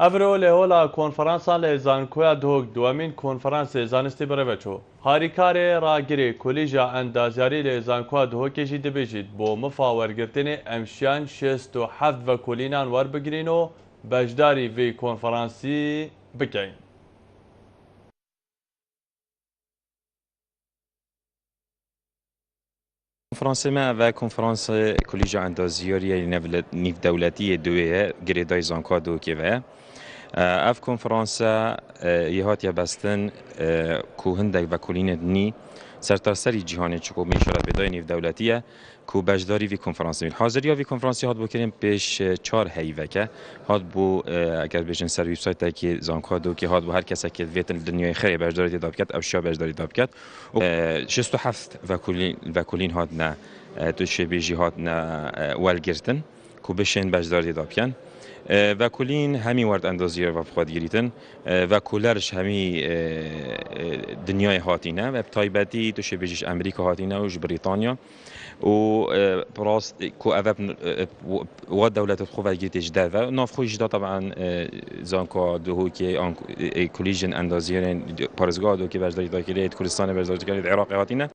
افرو لهولا کنفرانسا لزانکویا دوگ دوامین کنفرانس زانستی بروچو هاریکار راگیری کلیجا اندازیاری لزانکویا دوگی دبیجید بو مفاورگرتن امشیان 67 و کلینان ور بگرینو بجداری وی کنفرانسی بکین. کنفرانس ما و کنفرانس کلیجا اندازیاری نیف دولتی دویه گریدای زانکویا دوگی و اف کنفرانس یهات یا بستن کو هندک و کلین دنی سرتاسری جهانی چکو میشورت بدای نیو دولتیه کو بجداری وی کنفرانس میل حاضری وی کنفرانسی هات بو کریم پیش 4 هیوکه هات بو اگر بجن سر وبسایت که زانکویا دو که هات بو هر کسی که ویتن دنیای خیر بجداری دابکت او شیا بجداری دابکت 67 و کلین هات نه تو شبیجی هات نه ولگرتن کو بشن بجداری دابکن و کلین همی ورد اندازی و بخواد گریتن و کلرش همی دنیای هاتینه و تایبتی تو شبیهش امریکا هاتینه و بریتانیا و براست کو اوب و دولت خوب گریتش ده و ناف خویش ده طبعا زانکویا دو که کلیجن اندازی پارزگاه دو که بجداری داخلی کردستان بجداری کرد عراق هاتینه